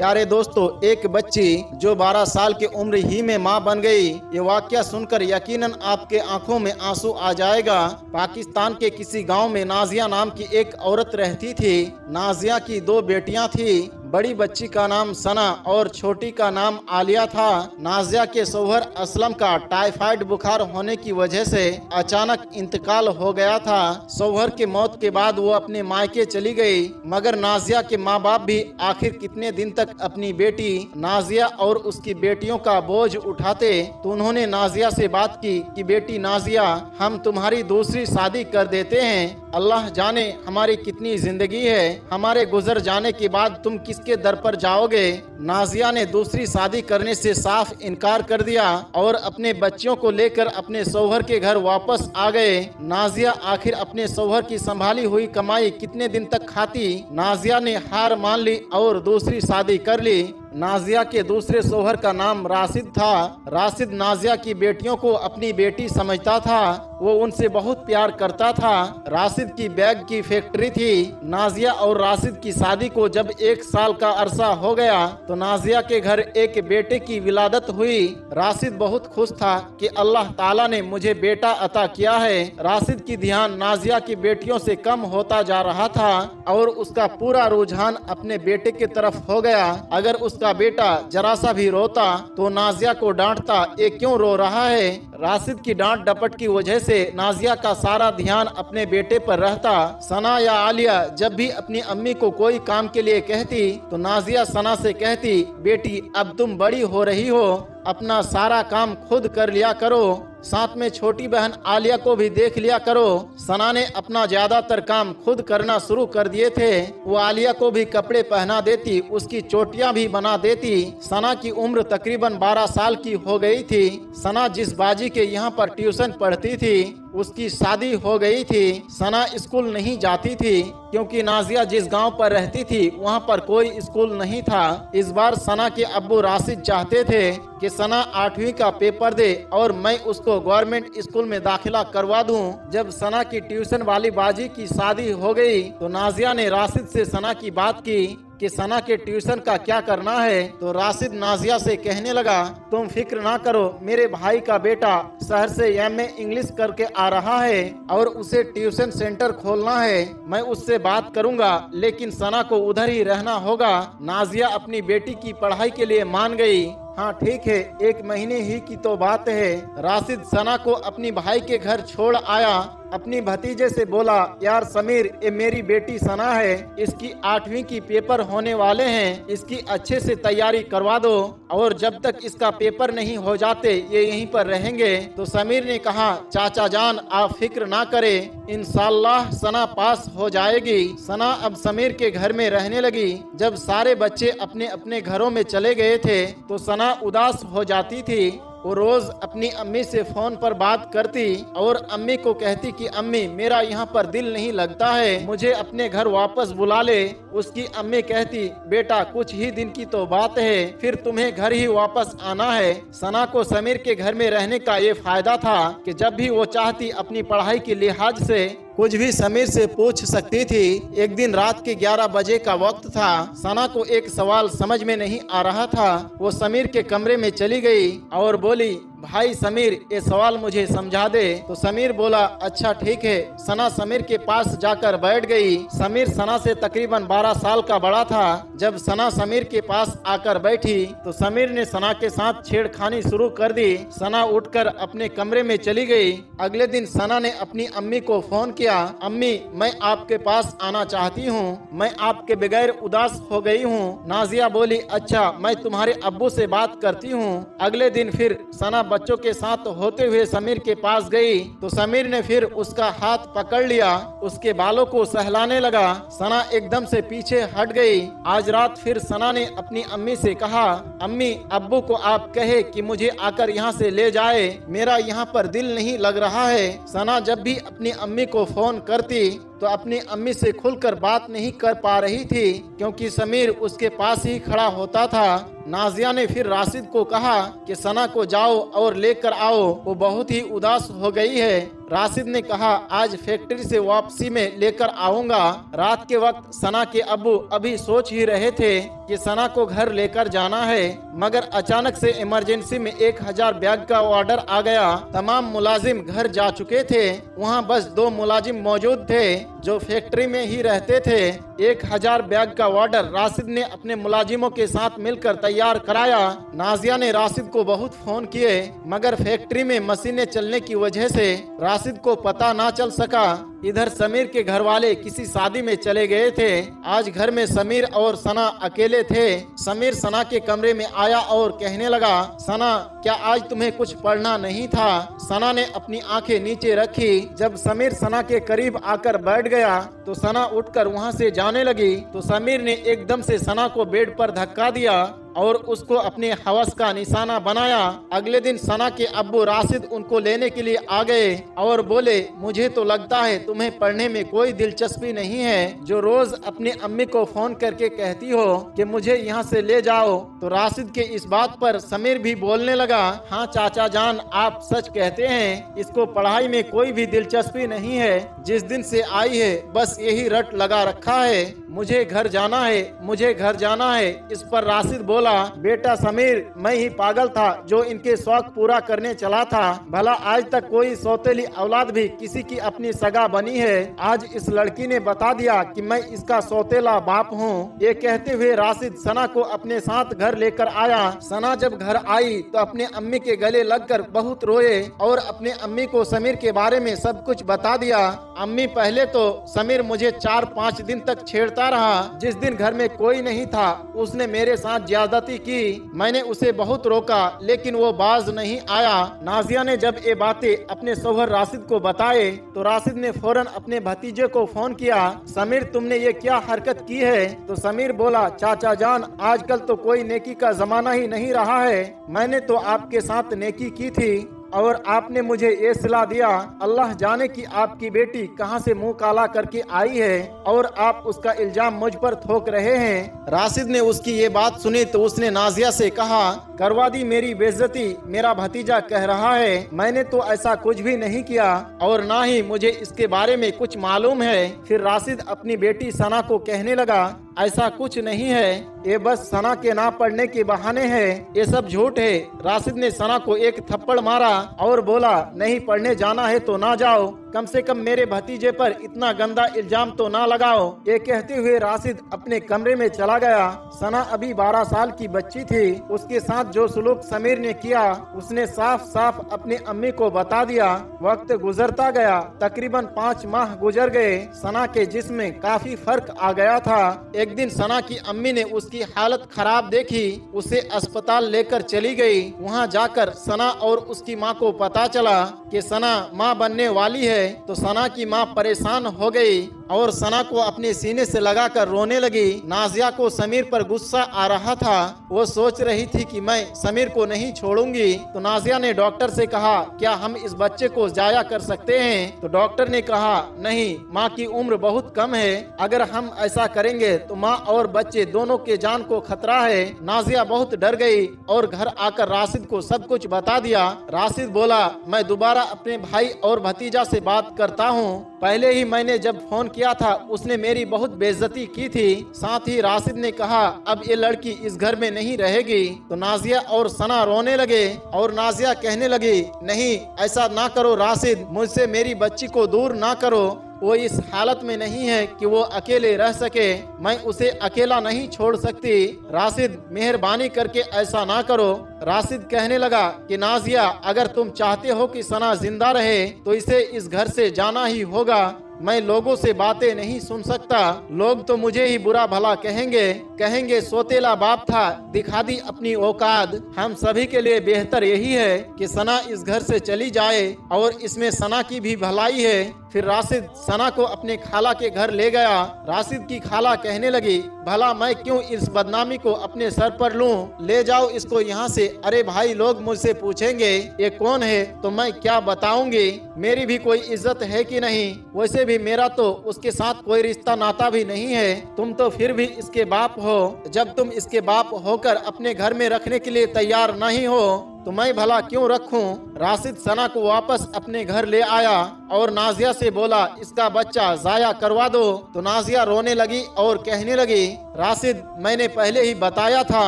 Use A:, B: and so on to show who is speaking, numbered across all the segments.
A: प्यारे दोस्तों, एक बच्ची जो 12 साल की उम्र ही में मां बन गई, ये वाकया सुनकर यकीनन आपके आंखों में आंसू आ जाएगा। पाकिस्तान के किसी गांव में नाजिया नाम की एक औरत रहती थी। नाजिया की 2 बेटियां थी। बड़ी बच्ची का नाम सना और छोटी का नाम आलिया था। नाजिया के शौहर असलम का टाइफाइड बुखार होने की वजह से अचानक इंतकाल हो गया था। शौहर के मौत के बाद वो अपने मायके चली गई, मगर नाजिया के माँ बाप भी आखिर कितने दिन तक अपनी बेटी नाजिया और उसकी बेटियों का बोझ उठाते। तो उन्होंने नाजिया से बात की कि बेटी नाजिया, हम तुम्हारी दूसरी शादी कर देते हैं। अल्लाह जाने हमारी कितनी जिंदगी है, हमारे गुजर जाने के बाद तुम किसके दर पर जाओगे। नाजिया ने दूसरी शादी करने से साफ इनकार कर दिया और अपने बच्चियों को लेकर अपने शौहर के घर वापस आ गए। नाजिया आखिर अपने शौहर की संभाली हुई कमाई कितने दिन तक खाती। नाजिया ने हार मान ली और दूसरी शादी कर ली। नाजिया के दूसरे शौहर का नाम राशिद था। राशिद नाजिया की बेटियों को अपनी बेटी समझता था, वो उनसे बहुत प्यार करता था। राशिद की बैग की फैक्ट्री थी। नाजिया और राशिद की शादी को जब 1 साल का अरसा हो गया तो नाजिया के घर एक बेटे की विलादत हुई। राशिद बहुत खुश था कि अल्लाह ताला ने मुझे बेटा अता किया है। राशिद की ध्यान नाजिया की बेटियों से कम होता जा रहा था और उसका पूरा रुझान अपने बेटे की तरफ हो गया। अगर उसका बेटा जरा सा भी रोता तो नाजिया को डांटता, ये क्यों रो रहा है। राशिद की डांट डपट की वजह से नाजिया का सारा ध्यान अपने बेटे पर रहता। सना या आलिया जब भी अपनी अम्मी को कोई काम के लिए कहती तो नाजिया सना से कहती, बेटी अब तुम बड़ी हो रही हो, अपना सारा काम खुद कर लिया करो, साथ में छोटी बहन आलिया को भी देख लिया करो। सना ने अपना ज्यादातर काम खुद करना शुरू कर दिए थे। वो आलिया को भी कपड़े पहना देती, उसकी चोटियां भी बना देती। सना की उम्र तकरीबन 12 साल की हो गई थी। सना जिस बाजी के यहाँ पर ट्यूशन पढ़ती थी उसकी शादी हो गई थी। सना स्कूल नहीं जाती थी क्योंकि नाजिया जिस गांव पर रहती थी वहां पर कोई स्कूल नहीं था। इस बार सना के अब्बू राशिद चाहते थे कि सना 8वीं का पेपर दे और मैं उसको गवर्नमेंट स्कूल में दाखिला करवा दूं। जब सना की ट्यूशन वाली बाजी की शादी हो गई तो नाजिया ने राशिद से सना की बात की कि सना के ट्यूशन का क्या करना है। तो राशिद नाजिया से कहने लगा, तुम फिक्र ना करो, मेरे भाई का बेटा शहर से एमए इंग्लिश करके आ रहा है और उसे ट्यूशन सेंटर खोलना है। मैं उससे बात करूंगा, लेकिन सना को उधर ही रहना होगा। नाजिया अपनी बेटी की पढ़ाई के लिए मान गई। हाँ ठीक है, 1 महीने ही की तो बात है। राशिद सना को अपनी भाई के घर छोड़ आया। अपनी भतीजे से बोला, यार समीर, ये मेरी बेटी सना है, इसकी 8वीं की पेपर होने वाले हैं, इसकी अच्छे से तैयारी करवा दो और जब तक इसका पेपर नहीं हो जाते ये यहीं पर रहेंगे। तो समीर ने कहा, चाचा जान आप फिक्र ना करें, इंशाल्लाह सना पास हो जाएगी। सना अब समीर के घर में रहने लगी। जब सारे बच्चे अपने अपने घरों में चले गए थे तो सना उदास हो जाती थी। वो रोज अपनी अम्मी से फोन पर बात करती और अम्मी को कहती कि अम्मी मेरा यहाँ पर दिल नहीं लगता है, मुझे अपने घर वापस बुला ले। उसकी अम्मी कहती, बेटा कुछ ही दिन की तो बात है, फिर तुम्हें घर ही वापस आना है। सना को समीर के घर में रहने का ये फायदा था कि जब भी वो चाहती अपनी पढ़ाई के लिहाज से कुछ भी समीर से पूछ सकती थी। एक दिन रात के 11 बजे का वक्त था। सना को एक सवाल समझ में नहीं आ रहा था। वो समीर के कमरे में चली गई और बोली, भाई समीर, ये सवाल मुझे समझा दे। तो समीर बोला, अच्छा ठीक है। सना समीर के पास जाकर बैठ गई। समीर सना से तकरीबन 12 साल का बड़ा था। जब सना समीर के पास आकर बैठी तो समीर ने सना के साथ छेड़खानी शुरू कर दी। सना उठकर अपने कमरे में चली गई। अगले दिन सना ने अपनी अम्मी को फोन किया, अम्मी मैं आपके पास आना चाहती हूँ, मैं आपके बगैर उदास हो गई हूँ। नाजिया बोली, अच्छा मैं तुम्हारे अब्बू से बात करती हूँ। अगले दिन फिर सना बच्चों के साथ होते हुए समीर के पास गई तो समीर ने फिर उसका हाथ पकड़ लिया, उसके बालों को सहलाने लगा। सना एकदम से पीछे हट गई। आज रात फिर सना ने अपनी अम्मी से कहा, अम्मी अब्बू को आप कहे कि मुझे आकर यहाँ से ले जाए, मेरा यहाँ पर दिल नहीं लग रहा है। सना जब भी अपनी अम्मी को फोन करती तो अपनी अम्मी से खुलकर बात नहीं कर पा रही थी क्योंकि समीर उसके पास ही खड़ा होता था। नाजिया ने फिर राशिद को कहा कि सना को जाओ और लेकर आओ, वो बहुत ही उदास हो गई है। राशिद ने कहा आज फैक्ट्री से वापसी में लेकर आऊंगा। रात के वक्त सना के अब्बू अभी सोच ही रहे थे कि सना को घर लेकर जाना है, मगर अचानक से इमरजेंसी में 1000 बैग का ऑर्डर आ गया। तमाम मुलाजिम घर जा चुके थे, वहाँ बस 2 मुलाजिम मौजूद थे जो फैक्ट्री में ही रहते थे। 1000 बैग का ऑर्डर राशिद ने अपने मुलाजिमों के साथ मिलकर तैयार कराया। नाजिया ने राशिद को बहुत फोन किए, मगर फैक्ट्री में मशीनें चलने की वजह से राशिद को पता ना चल सका। इधर समीर के घर वाले किसी शादी में चले गए थे। आज घर में समीर और सना अकेले थे। समीर सना के कमरे में आया और कहने लगा, सना क्या आज तुम्हें कुछ पढ़ना नहीं था? सना ने अपनी आंखें नीचे रखी। जब समीर सना के करीब आकर बैठ गया तो सना उठकर वहां से जाने लगी, तो समीर ने एकदम से सना को बेड पर धक्का दिया और उसको अपने हवस का निशाना बनाया। अगले दिन सना के अब्बू राशिद उनको लेने के लिए आ गए और बोले, मुझे तो लगता है तुम्हें पढ़ने में कोई दिलचस्पी नहीं है, जो रोज अपनी अम्मी को फोन करके कहती हो कि मुझे यहाँ से ले जाओ। तो राशिद के इस बात पर समीर भी बोलने लगा, हाँ चाचा जान आप सच कहते हैं, इसको पढ़ाई में कोई भी दिलचस्पी नहीं है। जिस दिन से आई है बस यही रट लगा रखा है, मुझे घर जाना है, मुझे घर जाना है। इस पर राशिद बोला, बेटा समीर मैं ही पागल था जो इनके शौक पूरा करने चला था। भला आज तक कोई सौतेली औलाद भी किसी की अपनी सगा बनी है? आज इस लड़की ने बता दिया कि मैं इसका सौतेला बाप हूँ। ये कहते हुए राशिद सना को अपने साथ घर लेकर आया। सना जब घर आई तो अपने अम्मी के गले लगकर बहुत रोए और अपने अम्मी को समीर के बारे में सब कुछ बता दिया। अम्मी पहले तो समीर मुझे 4-5 दिन तक छेड़ता रहा। जिस दिन घर में कोई नहीं था उसने मेरे साथ ज्यादती की। मैंने उसे बहुत रोका लेकिन वो बाज नहीं आया। नाजिया ने जब ये बातें अपने शौहर राशिद को बताए तो राशिद ने फौरन अपने भतीजे को फोन किया, समीर तुमने ये क्या हरकत की है? तो समीर बोला, चाचा जान आजकल तो कोई नेकी का जमाना ही नहीं रहा है। मैंने तो आपके साथ नेकी की थी और आपने मुझे ये सलाह दिया। अल्लाह जाने कि आपकी बेटी कहां से मुंह काला करके आई है और आप उसका इल्जाम मुझ पर थोक रहे हैं। राशिद ने उसकी ये बात सुनी तो उसने नाजिया से कहा, करवा दी मेरी बेइज्जती, मेरा भतीजा कह रहा है। मैंने तो ऐसा कुछ भी नहीं किया और ना ही मुझे इसके बारे में कुछ मालूम है। फिर राशिद अपनी बेटी सना को कहने लगा, ऐसा कुछ नहीं है, ये बस सना के ना पढ़ने के बहाने हैं, ये सब झूठ है। राशिद ने सना को एक थप्पड़ मारा और बोला, नहीं पढ़ने जाना है तो ना जाओ, कम से कम मेरे भतीजे पर इतना गंदा इल्जाम तो ना लगाओ। ये कहते हुए राशिद अपने कमरे में चला गया। सना अभी 12 साल की बच्ची थी। उसके साथ जो सुलूक समीर ने किया उसने साफ साफ अपनी अम्मी को बता दिया। वक्त गुजरता गया, तकरीबन 5 माह गुजर गए। सना के जिस्म में काफी फर्क आ गया था। एक दिन सना की अम्मी ने उसकी हालत खराब देखी, उसे अस्पताल लेकर चली गई। वहाँ जाकर सना और उसकी माँ को पता चला कि सना माँ बनने वाली है। तो सना की माँ परेशान हो गई और सना को अपने सीने से लगाकर रोने लगी। नाजिया को समीर पर गुस्सा आ रहा था। वो सोच रही थी कि मैं समीर को नहीं छोड़ूंगी। तो नाजिया ने डॉक्टर से कहा, क्या हम इस बच्चे को जाया कर सकते हैं? तो डॉक्टर ने कहा, नहीं, माँ की उम्र बहुत कम है, अगर हम ऐसा करेंगे तो माँ और बच्चे दोनों के जान को खतरा है। नाजिया बहुत डर गई और घर आकर राशिद को सब कुछ बता दिया। राशिद बोला, मैं दोबारा अपने भाई और भतीजा से बात करता हूँ। पहले ही मैंने जब फोन किया था उसने मेरी बहुत बेइज्जती की थी। साथ ही राशिद ने कहा, अब ये लड़की इस घर में नहीं रहेगी। तो नाजिया और सना रोने लगे और नाजिया कहने लगी, नहीं ऐसा ना करो राशिद, मुझसे मेरी बच्ची को दूर ना करो। वो इस हालत में नहीं है कि वो अकेले रह सके, मैं उसे अकेला नहीं छोड़ सकती। राशिद मेहरबानी करके ऐसा ना करो। राशिद कहने लगा कि नाजिया, अगर तुम चाहते हो कि सना जिंदा रहे तो इसे इस घर से जाना ही होगा। मैं लोगों से बातें नहीं सुन सकता। लोग तो मुझे ही बुरा भला कहेंगे सोतेला बाप था, दिखा दी अपनी औकात। हम सभी के लिए बेहतर यही है कि सना इस घर से चली जाए और इसमें सना की भी भलाई है। फिर राशिद सना को अपने खाला के घर ले गया। राशिद की खाला कहने लगी, भला मैं क्यों इस बदनामी को अपने सर पर लूं? ले जाओ इसको यहाँ से। अरे भाई, लोग मुझसे पूछेंगे ये कौन है तो मैं क्या बताऊंगी? मेरी भी कोई इज्जत है कि नहीं? वैसे भी मेरा तो उसके साथ कोई रिश्ता नाता भी नहीं है। तुम तो फिर भी इसके बाप हो। जब तुम इसके बाप होकर अपने घर में रखने के लिए तैयार नहीं हो तो मैं भला क्यों रखूं। राशिद सना को वापस अपने घर ले आया और नाजिया से बोला इसका बच्चा जाया करवा दो। तो नाजिया रोने लगी और कहने लगी राशिद, मैंने पहले ही बताया था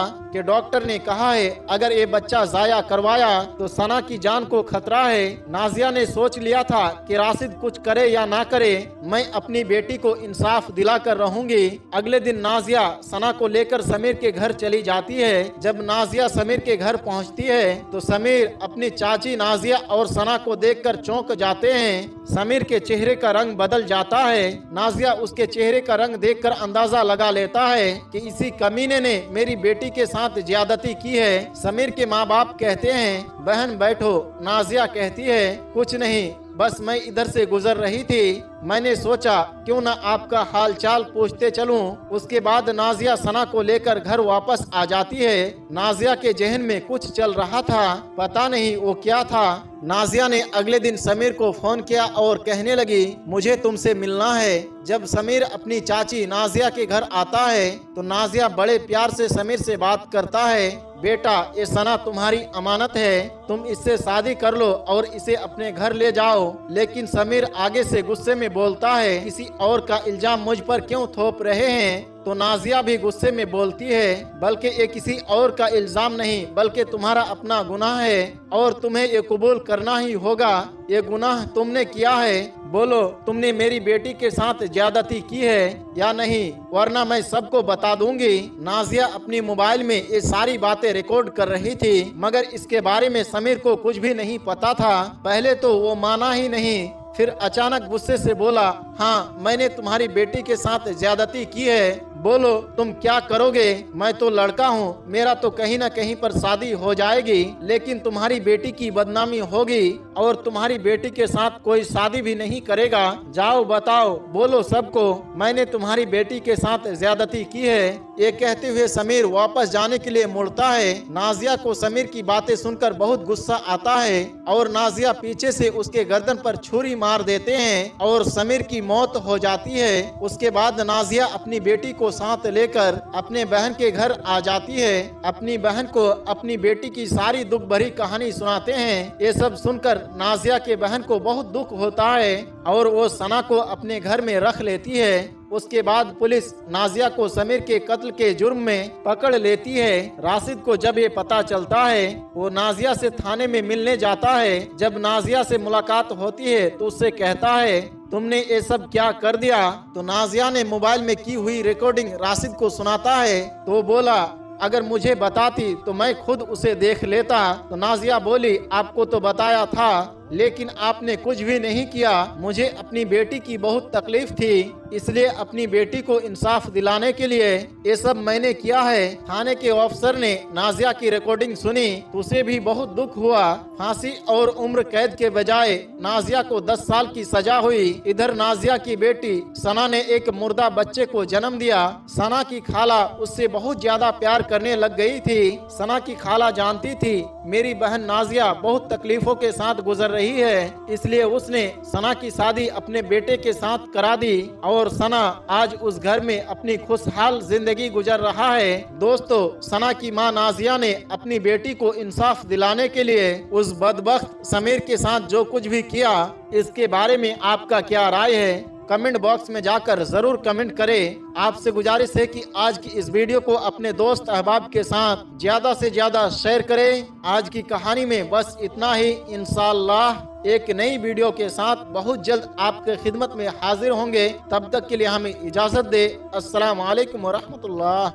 A: कि डॉक्टर ने कहा है अगर ये बच्चा जाया करवाया तो सना की जान को खतरा है। नाजिया ने सोच लिया था कि राशिद कुछ करे या ना करे, मैं अपनी बेटी को इंसाफ दिला कर रहूंगी। अगले दिन नाजिया सना को लेकर समीर के घर चली जाती है। जब नाजिया समीर के घर पहुंचती है तो समीर अपनी चाची नाजिया और सना को देखकर चौंक जाते हैं। समीर के चेहरे का रंग बदल जाता है। नाजिया उसके चेहरे का रंग देखकर अंदाजा लगा लेता है कि इसी कमीने ने मेरी बेटी के साथ ज्यादती की है। समीर के माँ बाप कहते हैं बहन बैठो। नाजिया कहती है कुछ नहीं, बस मैं इधर से गुजर रही थी, मैंने सोचा क्यों न आपका हाल चाल पूछते चलूं। उसके बाद नाजिया सना को लेकर घर वापस आ जाती है। नाजिया के जहन में कुछ चल रहा था, पता नहीं वो क्या था। नाजिया ने अगले दिन समीर को फोन किया और कहने लगी मुझे तुमसे मिलना है। जब समीर अपनी चाची नाजिया के घर आता है तो नाजिया बड़े प्यार से समीर से बात करता है, बेटा ये सना तुम्हारी अमानत है, तुम इससे शादी कर लो और इसे अपने घर ले जाओ। लेकिन समीर आगे से गुस्से में बोलता है किसी और का इल्जाम मुझ पर क्यों थोप रहे हैं। तो नाजिया भी गुस्से में बोलती है बल्कि ये किसी और का इल्जाम नहीं बल्कि तुम्हारा अपना गुनाह है और तुम्हें ये कबूल करना ही होगा। ये गुनाह तुमने किया है, बोलो तुमने मेरी बेटी के साथ ज्यादती की है या नहीं, वरना मैं सबको बता दूंगी। नाजिया अपनी मोबाइल में ये सारी बातें रिकॉर्ड कर रही थी मगर इसके बारे में समीर को कुछ भी नहीं पता था। पहले तो वो माना ही नहीं, फिर अचानक गुस्से से बोला हाँ मैंने तुम्हारी बेटी के साथ ज्यादती की है, बोलो तुम क्या करोगे। मैं तो लड़का हूँ, मेरा तो कहीं न कहीं पर शादी हो जाएगी, लेकिन तुम्हारी बेटी की बदनामी होगी और तुम्हारी बेटी के साथ कोई शादी भी नहीं करेगा। जाओ बताओ, बोलो सबको मैंने तुम्हारी बेटी के साथ ज्यादती की है। ये कहते हुए समीर वापस जाने के लिए मुड़ता है। नाजिया को समीर की बातें सुनकर बहुत गुस्सा आता है और नाजिया पीछे से उसके गर्दन पर छुरी मार देते हैं और समीर की मौत हो जाती है। उसके बाद नाजिया अपनी बेटी को साथ लेकर अपने बहन के घर आ जाती है। अपनी बहन को अपनी बेटी की सारी दुख भरी कहानी सुनाते हैं। ये सब सुनकर नाजिया के बहन को बहुत दुख होता है और वो सना को अपने घर में रख लेती है। उसके बाद पुलिस नाजिया को समीर के कत्ल के जुर्म में पकड़ लेती है। राशिद को जब ये पता चलता है वो नाजिया से थाने में मिलने जाता है। जब नाजिया से मुलाकात होती है तो उससे कहता है तुमने ये सब क्या कर दिया। तो नाजिया ने मोबाइल में की हुई रिकॉर्डिंग राशिद को सुनाता है। तो बोला अगर मुझे बताती तो मैं खुद उसे देख लेता। तो नाजिया बोली आपको तो बताया था लेकिन आपने कुछ भी नहीं किया। मुझे अपनी बेटी की बहुत तकलीफ थी, इसलिए अपनी बेटी को इंसाफ दिलाने के लिए ये सब मैंने किया है। थाने के अफसर ने नाजिया की रिकॉर्डिंग सुनी तो उसे भी बहुत दुख हुआ। फांसी और उम्र कैद के बजाय नाजिया को 10 साल की सजा हुई। इधर नाजिया की बेटी सना ने एक मुर्दा बच्चे को जन्म दिया। सना की खाला उससे बहुत ज्यादा प्यार करने लग गई थी। सना की खाला जानती थी मेरी बहन नाजिया बहुत तकलीफों के साथ गुजर रही है, इसलिए उसने सना की शादी अपने बेटे के साथ करा दी और सना आज उस घर में अपनी खुशहाल जिंदगी गुजर रहा है। दोस्तों, सना की मां नाजिया ने अपनी बेटी को इंसाफ दिलाने के लिए उस बदबख्त समीर के साथ जो कुछ भी किया, इसके बारे में आपका क्या राय है? कमेंट बॉक्स में जाकर जरूर कमेंट करें। आपसे गुजारिश है कि आज की इस वीडियो को अपने दोस्त अहबाब के साथ ज्यादा से ज्यादा शेयर करें। आज की कहानी में बस इतना ही। इंशाअल्लाह एक नई वीडियो के साथ बहुत जल्द आपके खिदमत में हाजिर होंगे। तब तक के लिए हमें इजाजत दे। अस्सलाम वालेकुम व रहमतुल्लाह।